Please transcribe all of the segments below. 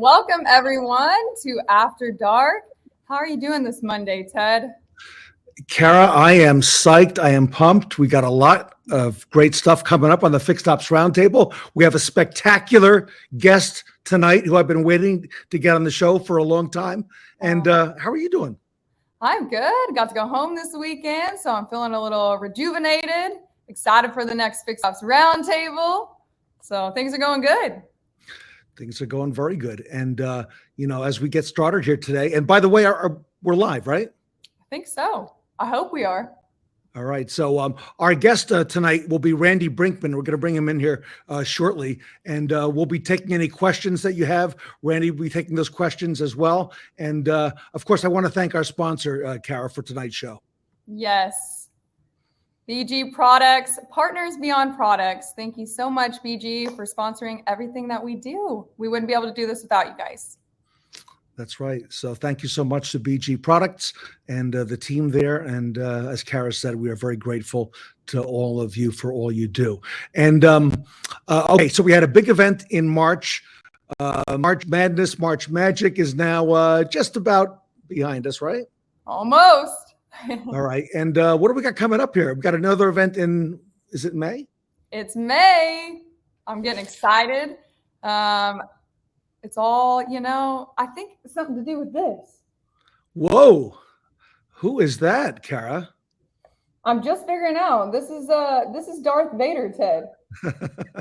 Welcome, everyone, to After Dark. How are you doing this Monday, Ted? Kara, I am psyched. I am pumped. We got a lot of great stuff coming up on the Fixed Ops Roundtable. We have a spectacular guest tonight who I've been waiting to get on the show for a long time. And how are you doing? I'm good. Got to go home this weekend, so I'm feeling a little rejuvenated, excited for the next Fixed Ops Roundtable. So things are going good. Things are going very good. And, as we get started here today, and by the way, we're live, right? I think so. I hope we are. All right. So our guest tonight will be Randy Brenckman. We're going to bring him in here shortly, and we'll be taking any questions that you have. Randy will be taking those questions as well. And of course, I want to thank our sponsor, Kara, for tonight's show. Yes. BG Products, Partners Beyond Products. Thank you so much, BG, for sponsoring everything that we do. We wouldn't be able to do this without you guys. That's right. So thank you so much to BG Products and the team there. And as Kara said, we are very grateful to all of you for all you do. And okay, so we had a big event in March. March Madness, March Magic is now just about behind us, right? Almost. All right. And what do we got coming up here? We've got another event is it May? It's May. I'm getting excited. It's all, I think it's something to do with this. Whoa. Who is that, Kara? I'm just figuring out. This is Darth Vader, Ted.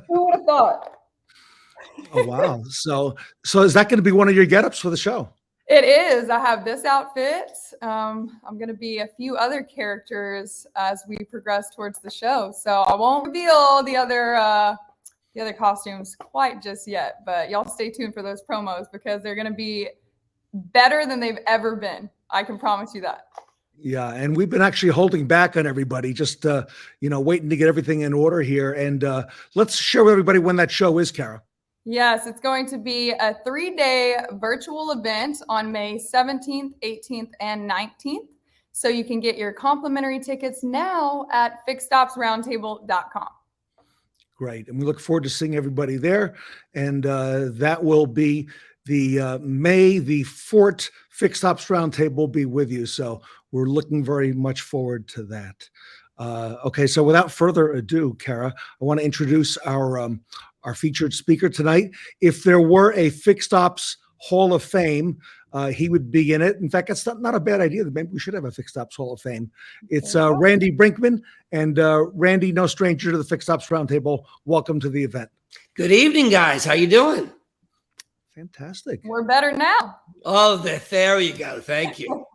Who would have thought? Oh, wow. So is that going to be one of your get-ups for the show? It is. I have this outfit. I'm going to be a few other characters as we progress towards the show. So I won't reveal the other costumes quite just yet, but y'all stay tuned for those promos because they're going to be better than they've ever been. I can promise you that. Yeah, and we've been actually holding back on everybody, just waiting to get everything in order here. And let's share with everybody when that show is, Kara. Yes, it's going to be a 3-day virtual event on May 17th, 18th, and 19th. So you can get your complimentary tickets now at fixedopsroundtable.com. Great. And we look forward to seeing everybody there. And that will be the May the 4th Fixed Ops Roundtable will be with you. So we're looking very much forward to that. Okay, so without further ado, Kara, I want to introduce our featured speaker tonight. If there were a Fixed Ops Hall of Fame, he would be in it. In fact, that's not a bad idea. Maybe we should have a Fixed Ops Hall of Fame. It's Randy Brenckman. And Randy, no stranger to the Fixed Ops Roundtable. Welcome to the event. Good evening, guys. How you doing? Fantastic. We're better now. Oh, there you go. Thank you.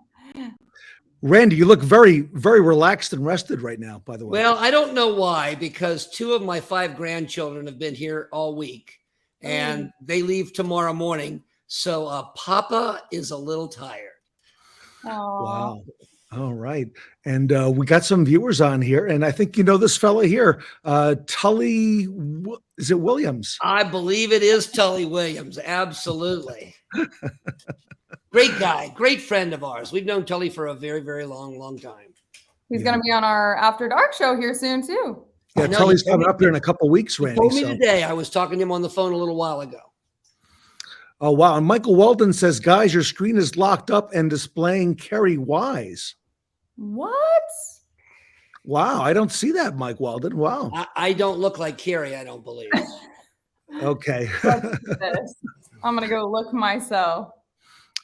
Randy, you look very, very relaxed and rested right now, by the way. Well, I don't know why, because 2 of my 5 grandchildren have been here all week, and they leave tomorrow morning. So Papa is a little tired. Aww. Wow. All right. And we got some viewers on here, and I think you know this fella here, Tully, is it Williams? I believe it is Tully Williams. Absolutely. Great guy, great friend of ours. We've known Tully for a very, very long time. He's going to be on our After Dark show here soon, too. Yeah, Tully's coming up here in a couple of weeks, Randy. He told me today. I was talking to him on the phone a little while ago. Oh, wow. And Michael Walden says, guys, your screen is locked up and displaying Kerry Wise. What? Wow. I don't see that, Mike Walden. Wow. I don't look like Kerry, I don't believe. Okay. I'm going to go look myself.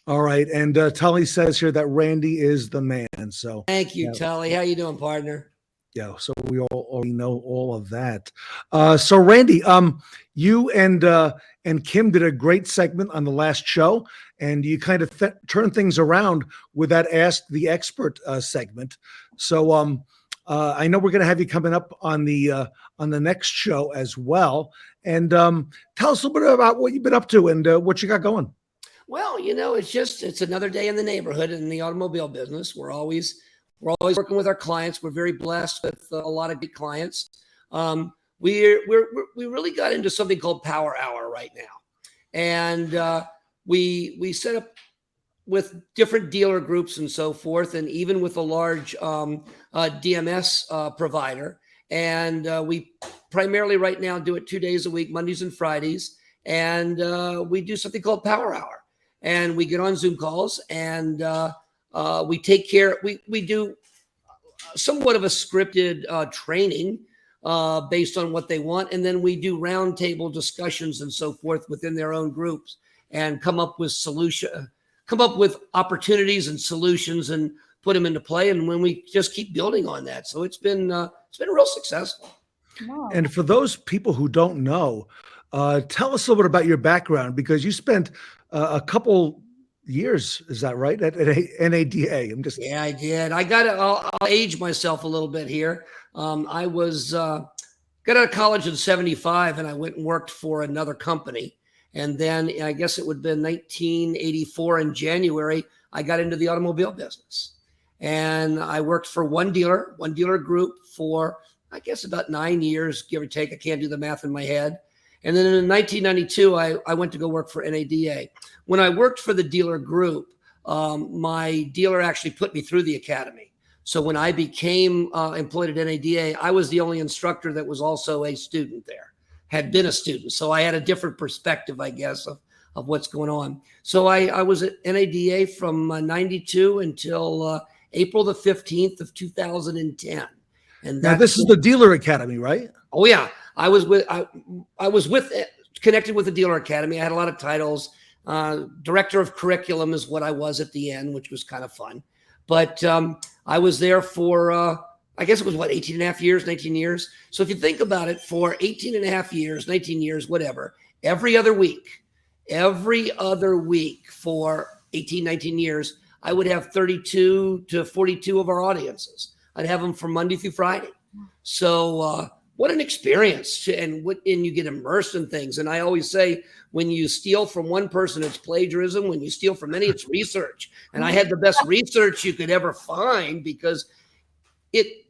All right. And Tully says here that Randy is the man. So thank you, Tully. How you doing, partner? Yeah. So we all already know all of that. So Randy, you and Kim did a great segment on the last show, and you kind of turned things around with that Ask the Expert segment. So I know we're going to have you coming up on the next show as well. And tell us a little bit about what you've been up to and what you got going. Well, it's another day in the neighborhood in the automobile business. We're always working with our clients. We're very blessed with a lot of good clients. We really got into something called Power Hour right now, and we set up with different dealer groups and so forth, and even with a large DMS provider. And we primarily right now do it 2 days a week, Mondays and Fridays. and we do something called Power Hour, and we get on Zoom calls, and we take care. We do somewhat of a scripted training based on what they want, and then we do roundtable discussions and so forth within their own groups, and come up with opportunities and solutions, and put them into play. And when we just keep building on that, so it's been real successful. Wow. And for those people who don't know, tell us a little bit about your background, because you spent a couple years, is that right, at NADA? Yeah, I did. I'll age myself a little bit here. I was got out of college in '75, and I went and worked for another company. And then I guess it would have been 1984 in January, I got into the automobile business. And I worked for one dealer group for, I guess, about 9 years, give or take. I can't do the math in my head. And then in 1992, I went to go work for NADA. When I worked for the dealer group, my dealer actually put me through the academy. So when I became employed at NADA, I was the only instructor that was also a student there, had been a student. So I had a different perspective, I guess, of what's going on. So I was at NADA from 92 until April the 15th of 2010. And now this is the dealer academy, right? Oh yeah. I was connected with the dealer academy. I had a lot of titles. Director of curriculum is what I was at the end, which was kind of fun. But I was there for, I guess it was 18 and a half years, 19 years. So if you think about it, for 18 and a half years, 19 years, whatever, every other week for 18, 19 years, I would have 32 to 42 of our audiences. I'd have them from Monday through Friday. So what an experience. And you get immersed in things. And I always say, when you steal from one person, it's plagiarism. When you steal from many, it's research. And I had the best research you could ever find, because it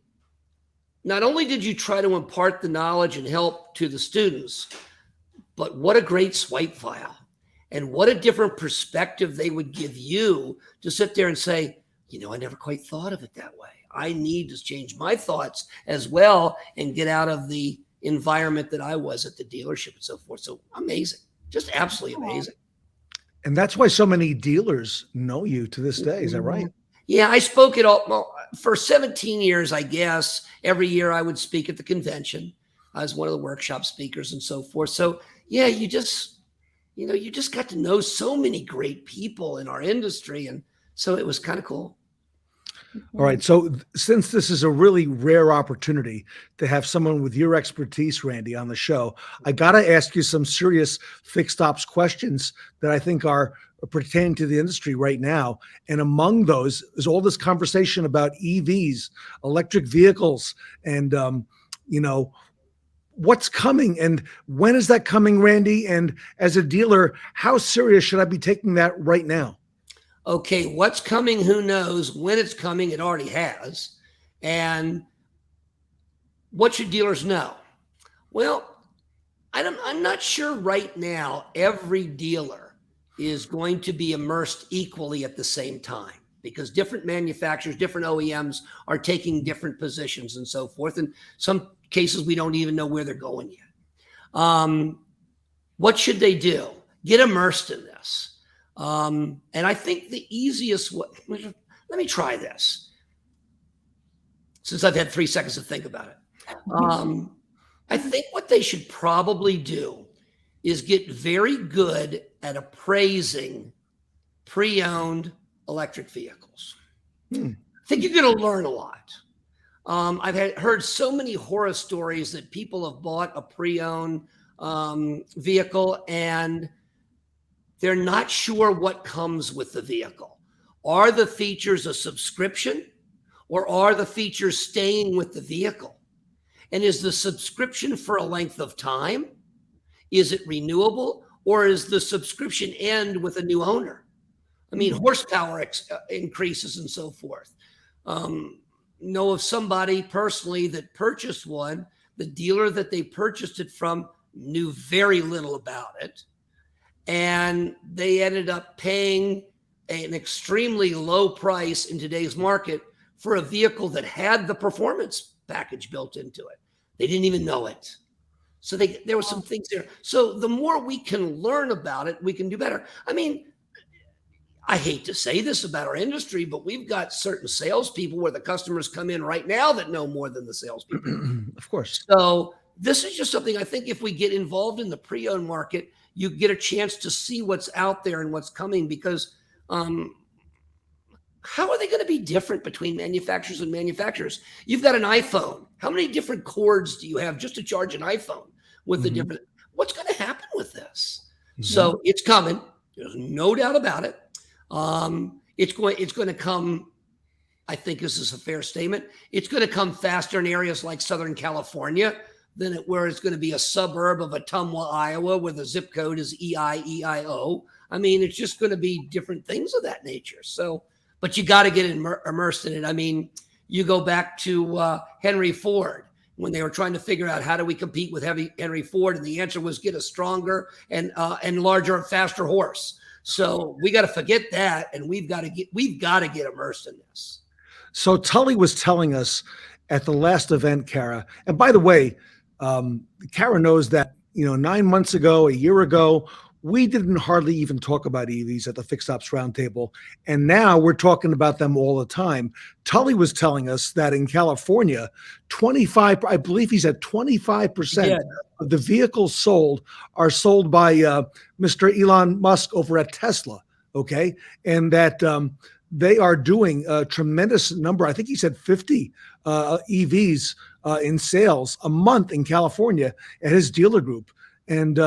not only did you try to impart the knowledge and help to the students, but what a great swipe file. And what a different perspective they would give you to sit there and say, I never quite thought of it that way. I need to change my thoughts as well and get out of the environment that I was at the dealership and so forth. So amazing, just absolutely amazing. And that's why so many dealers know you to this day. Is that right? Yeah, I spoke at all for 17 years, I guess. Every year I would speak at the convention. I was one of the workshop speakers and so forth. So yeah, you just got to know so many great people in our industry. And so it was kind of cool. All right. So since this is a really rare opportunity to have someone with your expertise, Randy, on the show, I got to ask you some serious fixed ops questions that I think are pertaining to the industry right now. And among those is all this conversation about EVs, electric vehicles, and, what's coming and when is that coming, Randy? And as a dealer, how serious should I be taking that right now? Okay, what's coming? Who knows? When it's coming, it already has. And what should dealers know? Well, I'm not sure right now every dealer is going to be immersed equally at the same time, because different manufacturers, different OEMs are taking different positions and so forth. And some cases, we don't even know where they're going yet. What should they do? Get immersed in this. And I think the easiest way, let me try this, since I've had 3 seconds to think about it. I think what they should probably do is get very good at appraising pre-owned electric vehicles. I think you're going to learn a lot. I've heard so many horror stories that people have bought a pre-owned vehicle and they're not sure what comes with the vehicle. Are the features a subscription, or are the features staying with the vehicle? And is the subscription for a length of time? Is it renewable, or is the subscription end with a new owner? I mean, horsepower increases and so forth. Know of somebody personally that purchased one. The dealer that they purchased it from knew very little about it. And they ended up paying an extremely low price in today's market for a vehicle that had the performance package built into it. They didn't even know it. So there were some things there. So the more we can learn about it, we can do better. I mean, I hate to say this about our industry, but we've got certain salespeople where the customers come in right now that know more than the salespeople. Of course. So this is just something I think if we get involved in the pre-owned market, you get a chance to see what's out there and what's coming, because how are they going to be different between manufacturers and manufacturers? You've got an iPhone. How many different cords do you have just to charge an iPhone with the different? What's going to happen with this? So it's coming. There's no doubt about it. It's going to come. I think this is a fair statement. It's going to come faster in areas like Southern California than where it's going to be a suburb of Ottumwa, Iowa, where the zip code is EIEIO. I mean, it's just going to be different things of that nature. So, but you got to get immersed in it. I mean, you go back to Henry Ford when they were trying to figure out how do we compete with Henry Ford, and the answer was get a stronger and larger and faster horse. So we got to forget that, and we've got to get immersed in this. So Tully was telling us at the last event, Kara, and by the way, Kara knows that, 9 months ago, a year ago, we didn't hardly even talk about EVs at the Fixed Ops Roundtable, and now we're talking about them all the time. Tully was telling us that in California, I believe he said 25% of the vehicles sold are sold by Mr. Elon Musk over at Tesla, okay? And that they are doing a tremendous number. I think he said 50 EVs in sales a month in California at his dealer group. And,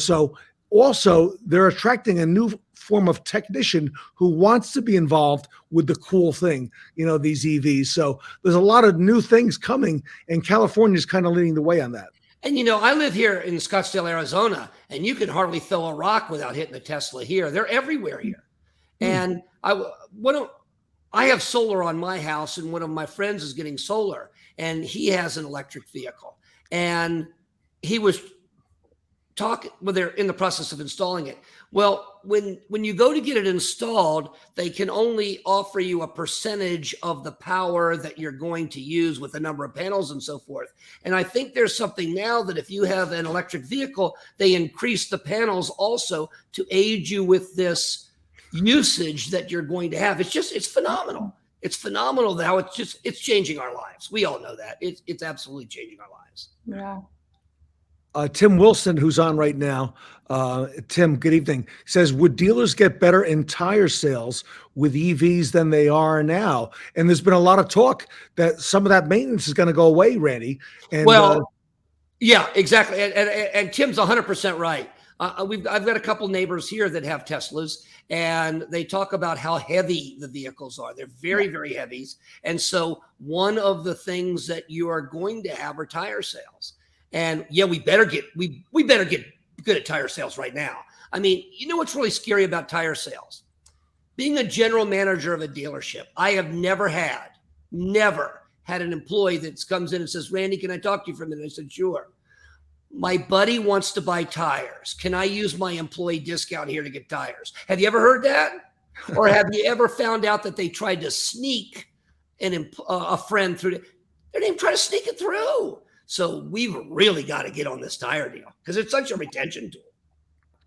so also they're attracting a new form of technician who wants to be involved with the cool thing, these EVs. So there's a lot of new things coming, and California is kind of leading the way on that. And, I live here in Scottsdale, Arizona, and you can hardly throw a rock without hitting a Tesla here. They're everywhere here. And I have solar on my house, and one of my friends is getting solar, and he has an electric vehicle. And he was they're in the process of installing it. Well, when you go to get it installed, they can only offer you a percentage of the power that you're going to use with the number of panels and so forth. And I think there's something now that if you have an electric vehicle, they increase the panels also to aid you with this usage that you're going to have. It's phenomenal. It's phenomenal how it's changing our lives. We all know that. It's absolutely changing our lives. Yeah. Tim Wilson, who's on right now. Tim, good evening. Says, would dealers get better in tire sales with EVs than they are now? And there's been a lot of talk that some of that maintenance is going to go away, Randy. And, yeah, exactly. And Tim's 100% right. I've got a couple neighbors here that have Teslas, and they talk about how heavy the vehicles are. They're very, very heavy. And so one of the things that you are going to have are tire sales. And yeah, we better get good at tire sales right now. I mean, what's really scary about tire sales? Being a general manager of a dealership, I have never had an employee that comes in and says, Randy, can I talk to you for a minute? I said, sure. My buddy wants to buy tires. Can I use my employee discount here to get tires? Have you ever heard that? Or have you ever found out that they tried to sneak a friend through? They didn't even try to sneak it through. So we've really got to get on this tire deal because it's such a retention tool.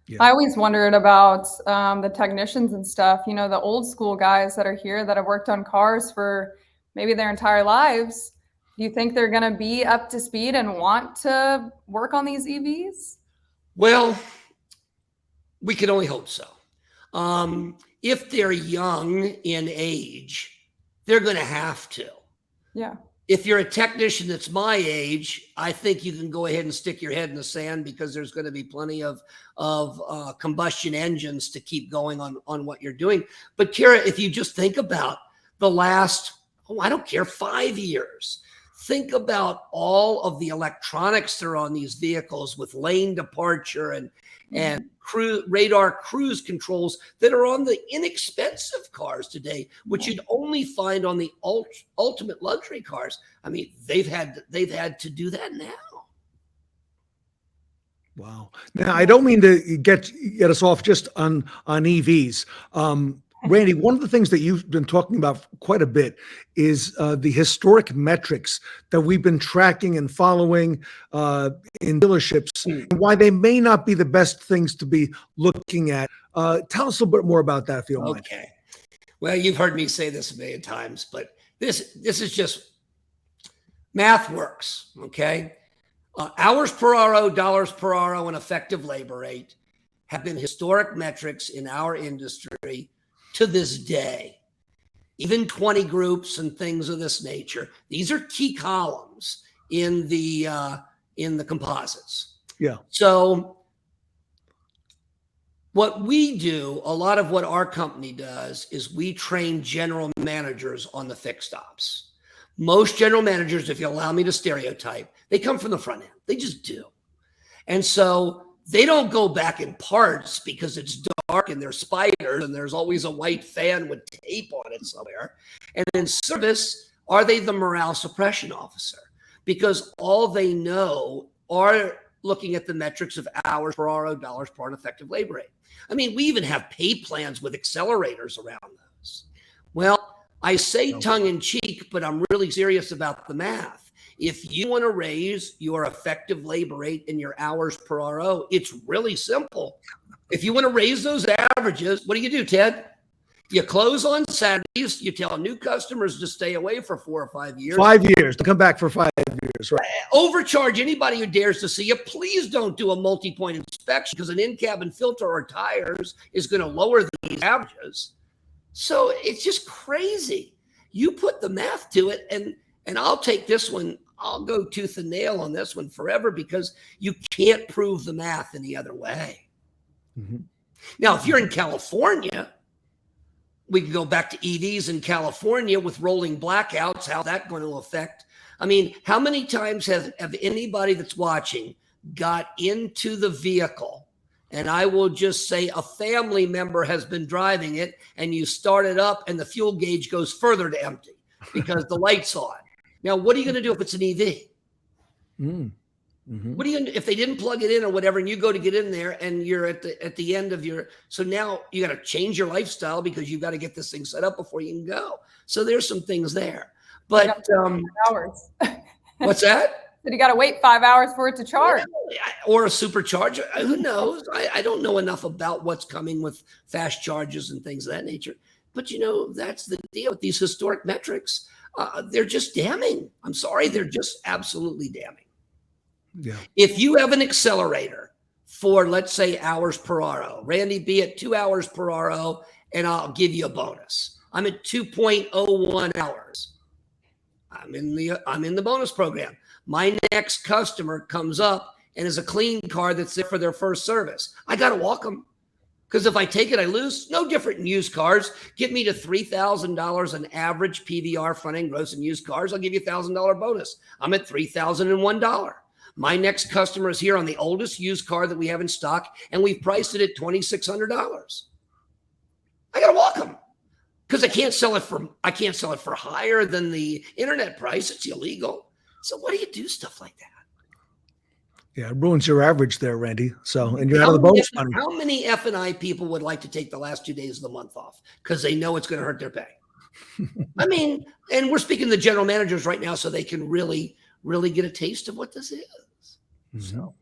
Yeah. I always wondered about the technicians and stuff, the old school guys that are here that have worked on cars for maybe their entire lives. Do you think they're going to be up to speed and want to work on these EVs? Well, we can only hope so. If they're young in age, they're going to have to. Yeah. If you're a technician that's my age, I think you can go ahead and stick your head in the sand because there's going to be plenty of combustion engines to keep going on what you're doing. But Kara, if you just think about the last, 5 years, think about all of the electronics that are on these vehicles with lane departure and radar cruise controls that are on the inexpensive cars today, which you'd only find on the ultimate luxury cars. I mean, they've had to do that now. Wow. Now, I don't mean to get us off just on EVs. Randy, one of the things that you've been talking about quite a bit is the historic metrics that we've been tracking and following in dealerships, and why they may not be the best things to be looking at. Tell us a little bit more about that, if you don't mind. Okay. Well, you've heard me say this a million times, but this is just math works, okay? Hours per RO, dollars per RO, and effective labor rate have been historic metrics in our industry to this day. Even 20 groups and things of this nature. These are key columns in the composites. Yeah. So what we do, a lot of what our company does, is we train general managers on the fixed ops. Most general managers, if you allow me to stereotype, they come from the front end. They just do. And so they don't go back in parts because it's dark and there's spiders and there's always a white fan with tape on it somewhere. And in service, are they the morale suppression officer? Because all they know are looking at the metrics of hours per RO, dollars per hour, and effective labor rate. I mean, we even have pay plans with accelerators around those. Well, I say tongue in cheek, but I'm really serious about the math. If you want to raise your effective labor rate and your hours per RO, it's really simple. If you want to raise those averages, what do, Ted? You close on Saturdays. You tell new customers to stay away for 4 or 5 years. 5 years to come back for 5 years, right? Overcharge anybody who dares to see you. Please don't do a multi-point inspection because an in-cabin filter or tires is going to lower these averages. So it's just crazy. You put the math to it, and I'll take this one. I'll go tooth and nail on this one forever because you can't prove the math any other way. Mm-hmm. Now, if you're in California, we can go back to EVs in California with rolling blackouts. How's that going to affect? I mean, how many times have anybody that's watching got into the vehicle, and I will just say a family member has been driving it, and you start it up and the fuel gauge goes further to empty because the light's on. Now, what are you going to do if it's an EV? Mm-hmm. What are you going to do if they didn't plug it in or whatever, and you go to get in there and you're at the end of your, so now you got to change your lifestyle because you've got to get this thing set up before you can go. So there's some things there. But hours. What's that? So you got to wait 5 hours for it to charge. Or a supercharger. Who knows? I don't know enough about what's coming with fast charges and things of that nature. But, that's the deal with these historic metrics. They're just damning. I'm sorry. They're just absolutely damning. Yeah. If you have an accelerator for, let's say, hours per RO, Randy, be at 2 hours per RO, and I'll give you a bonus. I'm at 2.01 hours. I'm in the bonus program. My next customer comes up and is a clean car that's there for their first service. I got to walk them because if I take it, I lose. No different in used cars. Get me to $3,000 an average PVR front end gross in used cars. I'll give you a $1,000 bonus. I'm at $3,001. My next customer is here on the oldest used car that we have in stock, and we've priced it at $2,600. I got to walk them because I can't sell it for higher than the internet price. It's illegal. So what do you do stuff like that? Yeah, it ruins your average there, Randy. So, and you're out of the bonus money. How many F&I people would like to take the last 2 days of the month off because they know it's going to hurt their pay? I mean, and we're speaking to general managers right now so they can really get a taste of what this is. Mm-hmm. So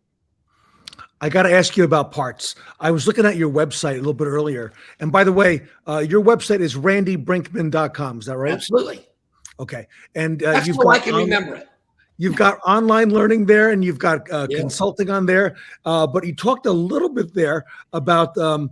I got to ask you about parts. I was looking at your website a little bit earlier. And by the way, your website is randybrenckman.com. Is that right? Absolutely. Okay. And that's how I can remember it. You've got online learning there, and you've got consulting on there. But you talked a little bit there about the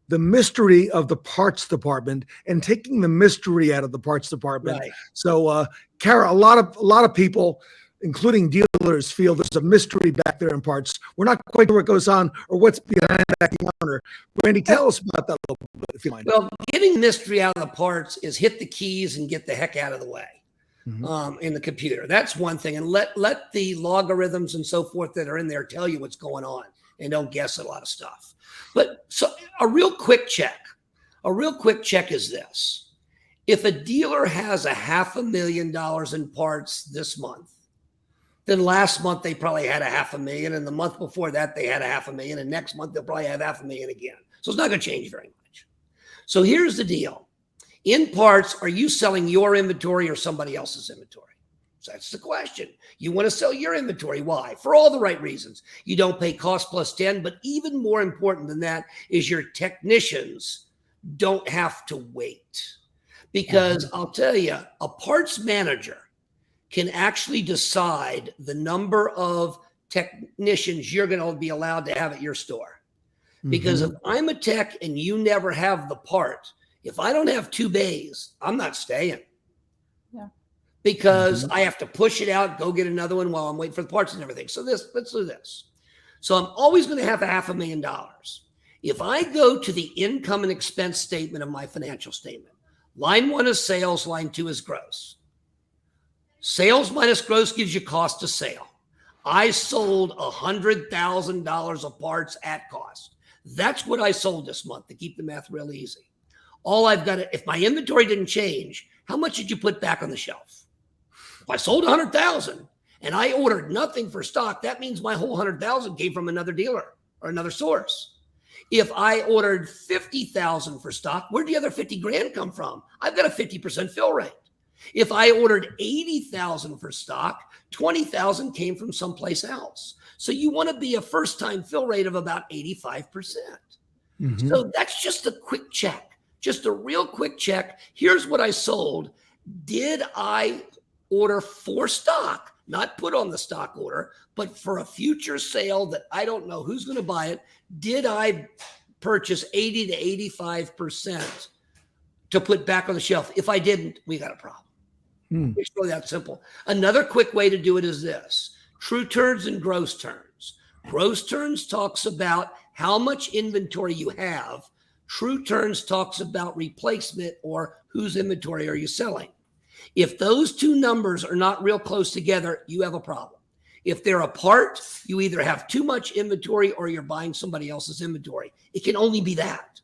mystery of the parts department and taking the mystery out of the parts department. Right. So, Kara, a lot of people, including dealers, feel there's a mystery back there in parts. We're not quite sure what goes on or what's behind that counter. Randy, tell us about that a little bit, if you mind. Well, getting mystery out of the parts is hit the keys and get the heck out of the way. Mm-hmm. In the computer. That's one thing. And let the logarithms and so forth that are in there tell you what's going on and don't guess a lot of stuff. But so a real quick check is this. If a dealer has $500,000 in parts this month, then last month they probably had $500,000, and the month before that they had $500,000, and next month they'll probably have $500,000 again. So it's not going to change very much. So here's the deal. In parts, are you selling your inventory or somebody else's inventory? So that's the question. You want to sell your inventory. Why? For all the right reasons. You don't pay cost plus 10, but even more important than that is your technicians don't have to wait. Because I'll tell you, a parts manager can actually decide the number of technicians you're going to be allowed to have at your store. Because if I'm a tech and you never have the part, if I don't have 2 bays, I'm not staying. Yeah. Because I have to push it out, go get another one while I'm waiting for the parts and everything. So let's do this. So I'm always going to have $500,000. If I go to the income and expense statement of my financial statement, line 1 is sales, line 2 is gross. Sales minus gross gives you cost of sale. I sold $100,000 of parts at cost. That's what I sold this month, to keep the math real easy. All I've got to, if my inventory didn't change, how much did you put back on the shelf? If I sold 100,000 and I ordered nothing for stock, that means my whole 100,000 came from another dealer or another source. If I ordered 50,000 for stock, where'd the other 50 grand come from? I've got a 50% fill rate. If I ordered 80,000 for stock, 20,000 came from someplace else. So you want to be a first-time fill rate of about 85%. So that's just a quick check, just a real quick check. Here's what I sold. Did I order for stock, not put on the stock order, but for a future sale that I don't know who's going to buy it? Did I purchase 80 to 85% to put back on the shelf? If I didn't, we got a problem. It's really that simple. Another quick way to do it is this: true turns and gross turns. Gross turns talks about how much inventory you have. True turns talks about replacement, or whose inventory are you selling. If those two numbers are not real close together, you have a problem. If they're apart, you either have too much inventory or you're buying somebody else's inventory. It can only be that.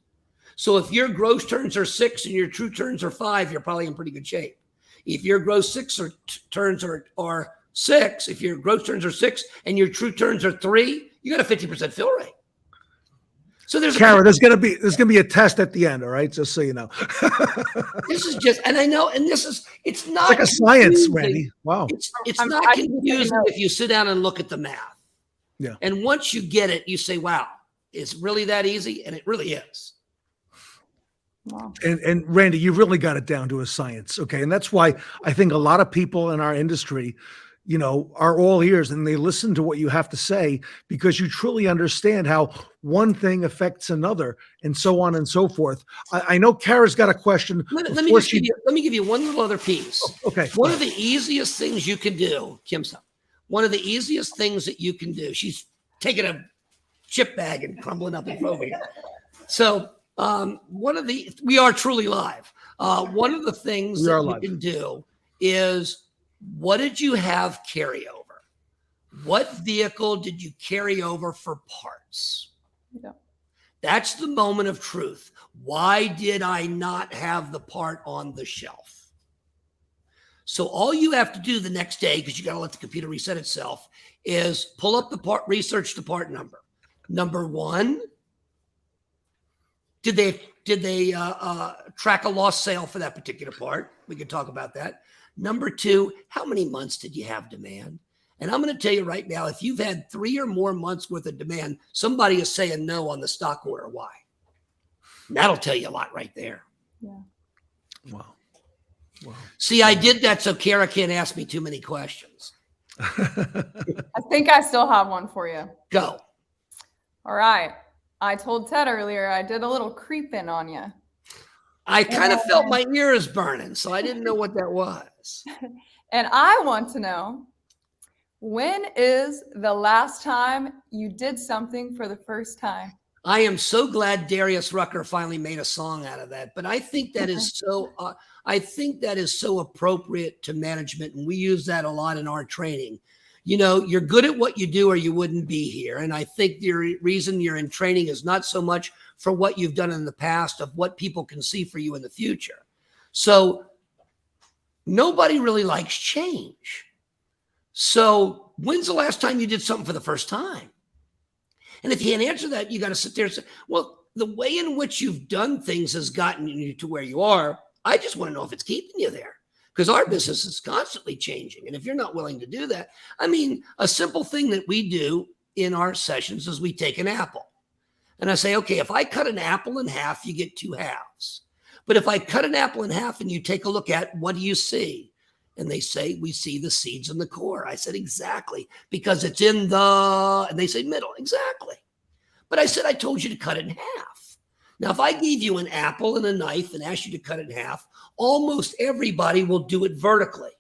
So if your gross turns are 6 and your true turns are 5, you're probably in pretty good shape. If your gross turns are 6, if your gross turns are 6 and your true turns are 3, you got a 50% fill rate. So there's there's gonna be a test at the end, all right? Just so you know. This is just, and I know, and it's not like a science, Randy. Wow. It's not confusing if you sit down and look at the math. Yeah. And once you get it, you say, wow, it's really that easy? And it really is. Wow. And Randy, you really got it down to a science. Okay. And that's why I think a lot of people in our industry, you know, are all ears and they listen to what you have to say, because you truly understand how one thing affects another and so on and so forth. I know Kara's got a question. Let me give you one little other piece. Okay. One of the easiest things you can do, Kim's up. One of the easiest things that you can do. She's taking a chip bag and crumbling up in front of you. So we are truly live. One of the things that you can do is, what did you have carryover? What vehicle did you carry over for parts? Yeah. That's the moment of truth. Why did I not have the part on the shelf? So all you have to do the next day, because you got to let the computer reset itself, is pull up the part, research the part number. Number 1, did they track a lost sale for that particular part? We can talk about that. Number 2, how many months did you have demand? And I'm going to tell you right now, if you've had 3 or more months worth of demand, somebody is saying no on the stock order. Why? And that'll tell you a lot right there. Yeah. Wow. See, I did that so Kara can't ask me too many questions. I think I still have one for you. Go. All right. I told Ted earlier I did a little creep in on you. I kind of felt my ears burning, so I didn't know what that was. And I want to know, when is the last time you did something for the first time? I am so glad Darius Rucker finally made a song out of that. But I think that is so. I think that is so appropriate to management, and we use that a lot in our training. You know, you're good at what you do, or you wouldn't be here. And I think the reason you're in training is not so much for what you've done in the past, of what people can see for you in the future. So nobody really likes change. So when's the last time you did something for the first time? And if you can't answer that, you got to sit there and say, well, the way in which you've done things has gotten you to where you are. I just want to know if it's keeping you there, because our business is constantly changing. And if you're not willing to do that, I mean, a simple thing that we do in our sessions is we take an apple. And I say, okay, if I cut an apple in half, you get 2 halves. But if I cut an apple in half and you take a look at, what do you see? And they say, we see the seeds in the core. I said, exactly, because it's in the, and they say middle, exactly. But I said, I told you to cut it in half. Now, if I gave you an apple and a knife and asked you to cut it in half, almost everybody will do it vertically.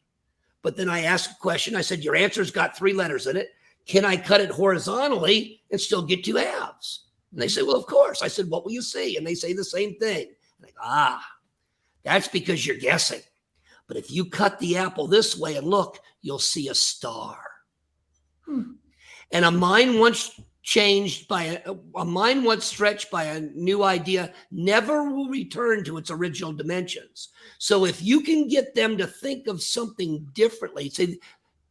But then I asked a question. I said, your answer's got 3 letters in it. Can I cut it horizontally and still get 2 halves? And they say, well, of course. I said, what will you see? And they say the same thing. And I go, that's because you're guessing. But if you cut the apple this way and look, you'll see a star. And a mind once changed by a mind once stretched by a new idea never will return to its original dimensions. So if you can get them to think of something differently, say,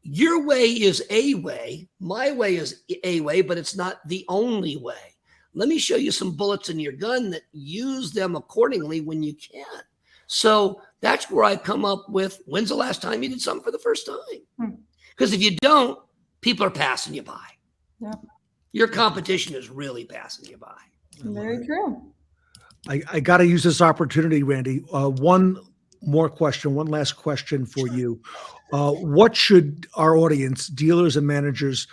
your way is a way, my way is a way, but it's not the only way. Let me show you some bullets in your gun that use them accordingly when you can. So that's where I come up with, when's the last time you did something for the first time? Because if you don't, people are passing you by. Yeah. Your competition is really passing you by. Very true. I got to use this opportunity, Randy. One last question for you. What should our audience, dealers and managers,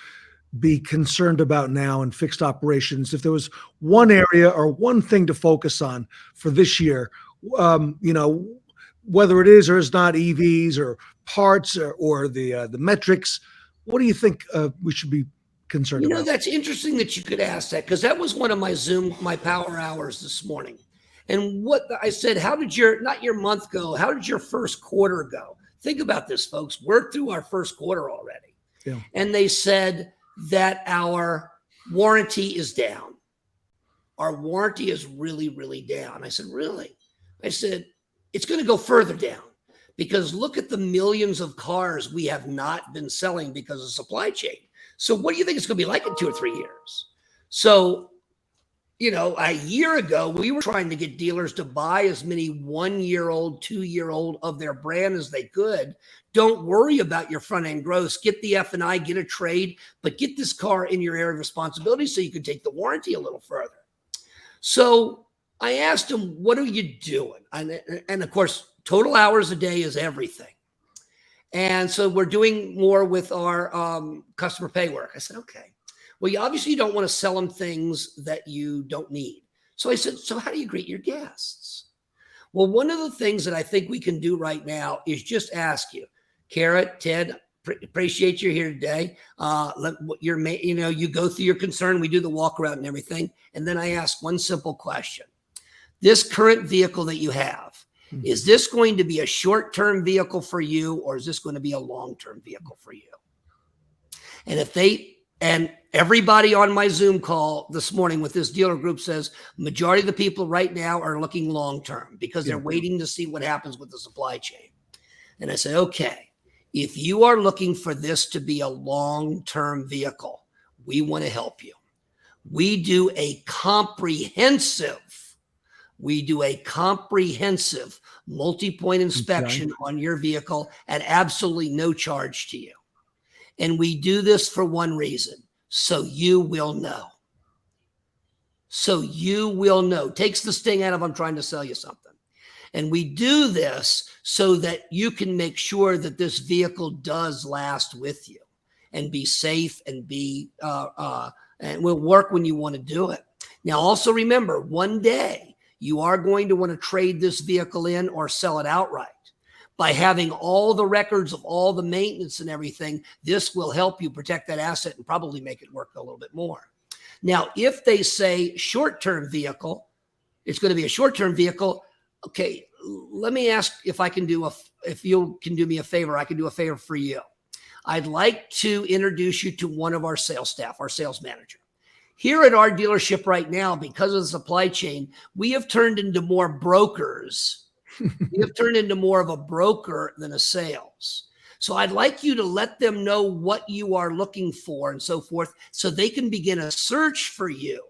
be concerned about now in fixed operations? If there was one area or one thing to focus on for this year, whether it is or is not EVs or parts or the metrics, what do you think we should be concerned about? That's interesting that you could ask that, because that was one of my power hours this morning. And what I said, how did not your month go? How did your first quarter go? Think about this, folks. We're through our first quarter already. Yeah. And they said that our warranty is down. Our warranty is really, really down. I said, really? I said, it's going to go further down, because look at the millions of cars we have not been selling because of supply chain. So what do you think it's going to be like in 2 or 3 years? So, a year ago, we were trying to get dealers to buy as many 1-year-old, 2-year-old of their brand as they could. Don't worry about your front end gross. Get the F&I, get a trade, but get this car in your area of responsibility so you can take the warranty a little further. So I asked him, what are you doing? And of course, total hours a day is everything. And so we're doing more with our customer pay work. I said, okay, well, you obviously don't want to sell them things that you don't need. So I said, so how do you greet your guests? Well, one of the things that I think we can do right now is just ask you, Kara, Ted, appreciate you're here today. You go through your concern. We do the walk around and everything. And then I ask one simple question. This current vehicle that you have, is this going to be a short-term vehicle for you, or is this going to be a long-term vehicle for you? And everybody on my Zoom call this morning with this dealer group says majority of the people right now are looking long-term because they're waiting to see what happens with the supply chain. And I said, okay, if you are looking for this to be a long-term vehicle, we want to help you. We do a comprehensive multi-point inspection on your vehicle at absolutely no charge to you. And we do this for one reason, so you will know. So you will know. Takes the sting out of I'm trying to sell you something. And we do this so that you can make sure that this vehicle does last with you and be safe and and will work when you want to do it. Now, also remember, one day you are going to want to trade this vehicle in or sell it outright. By having all the records of all the maintenance and everything, this will help you protect that asset and probably make it work a little bit more. Now, if they say short-term vehicle, it's going to be a short-term vehicle. Okay, let me ask if you can do me a favor, I can do a favor for you. I'd like to introduce you to one of our sales staff, our sales manager. Here at our dealership right now, because of the supply chain, we have turned into more brokers. We have turned into more of a broker than a sales. So I'd like you to let them know what you are looking for and so forth, so they can begin a search for you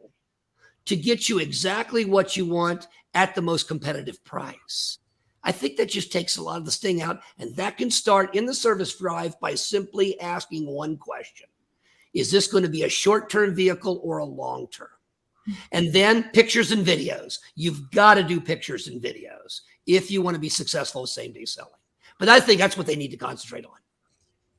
to get you exactly what you want at the most competitive price. I think that just takes a lot of the sting out. And that can start in the service drive by simply asking one question. Is this going to be a short-term vehicle or a long-term? And then pictures and videos. You've got to do pictures and videos if you want to be successful with same-day selling. But I think that's what they need to concentrate on.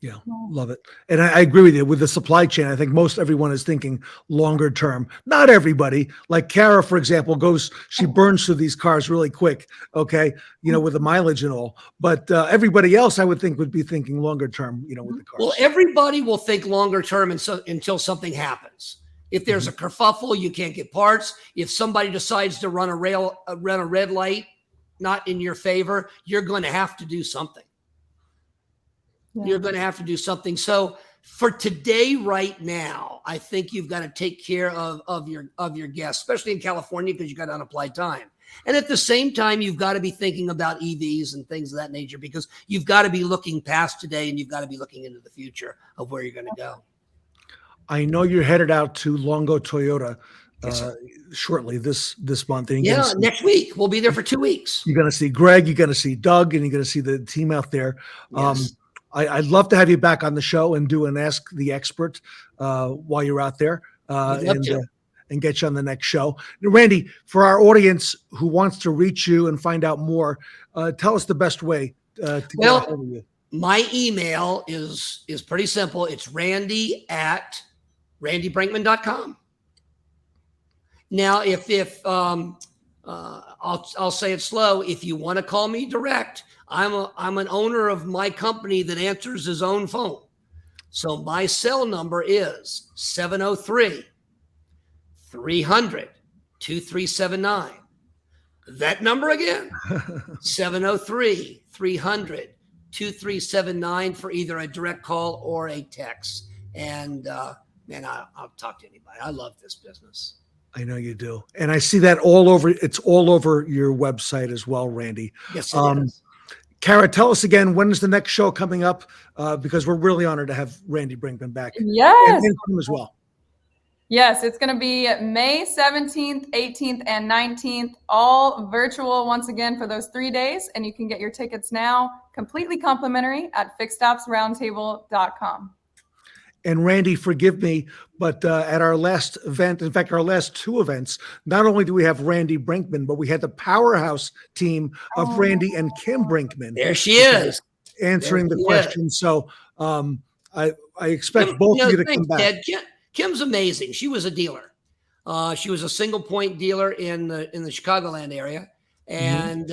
Yeah, love it. And I agree with you with the supply chain. I think most everyone is thinking longer term. Not everybody. Like Kara, for example, she burns through these cars really quick, okay, with the mileage and all. But everybody else, I would think, would be thinking longer term, with the cars. Well, everybody will think longer term until something happens. If there's a kerfuffle, you can't get parts. If somebody decides to run a red light, not in your favor, you're going to have to do something. Yeah. You're going to have to do something. So for today, right now, I think you've got to take care of your guests, especially in California, because you got unapplied time. And at the same time, you've got to be thinking about EVs and things of that nature, because you've got to be looking past today and you've got to be looking into the future of where you're going to go. I know you're headed out to Longo Toyota shortly this month. And next week. We'll be there for 2 weeks. You're going to see Greg, you're going to see Doug, and you're going to see the team out there. Yes. I'd love to have you back on the show and do an Ask the Expert while you're out there and get you on the next show. Now, Randy, for our audience who wants to reach you and find out more, tell us the best way to get a hold of you. My email is pretty simple. It's randy@randybrenckman.com. Now, I'll say it slow. If you want to call me direct, I'm an owner of my company that answers his own phone. So my cell number is 703-300-2379. That number again, 703-300-2379 for either a direct call or a text. And man, I'll talk to anybody. I love this business. I know you do. And I see that all over. It's all over your website as well, Randy. Yes, it is. Kara, tell us again, when is the next show coming up? Because we're really honored to have Randy Brenckman back. Yes. And him as well. Yes, it's going to be May 17th, 18th, and 19th, all virtual once again for those 3 days. And you can get your tickets now completely complimentary at fixedopsroundtable.com. And Randy, forgive me, but at our last event, in fact, our last two events, not only do we have Randy Brenckman, but we had the powerhouse team of Randy and Kim Brenckman. There she is. Answering the question. So I expect both of you to come back. Ted, Kim's amazing. She was a dealer. She was a single point dealer in the Chicagoland area. And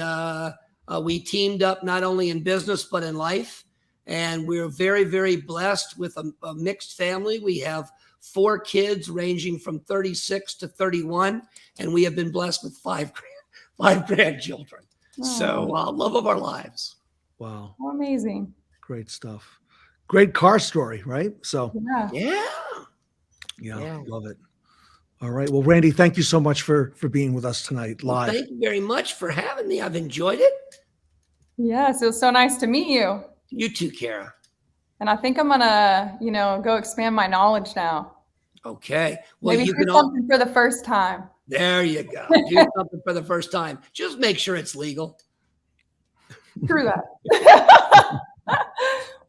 we teamed up not only in business, but in life. And we're very, very blessed with a mixed family. We have 4 kids ranging from 36 to 31. And we have been blessed with 5 grandchildren. Oh. So love of our lives. Wow. How amazing. Great stuff. Great car story, right? So yeah. Love it. All right. Well, Randy, thank you so much for being with us tonight live. Thank you very much for having me. I've enjoyed it. Yes, it was so nice to meet you. You too, Kara. And I think I'm gonna, go expand my knowledge now. Okay. Well, maybe do something for the first time. There you go. Do something for the first time. Just make sure it's legal. True that.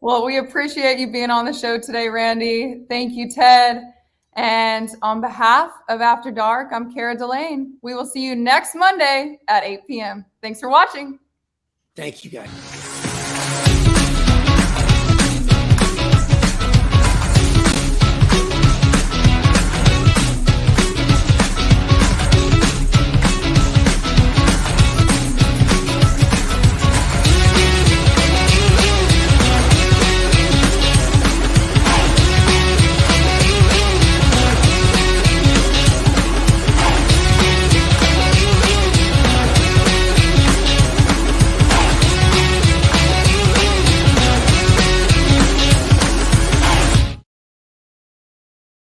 Well, we appreciate you being on the show today, Randy. Thank you, Ted. And on behalf of After Dark, I'm Kara Delane. We will see you next Monday at 8 p.m. Thanks for watching. Thank you, guys.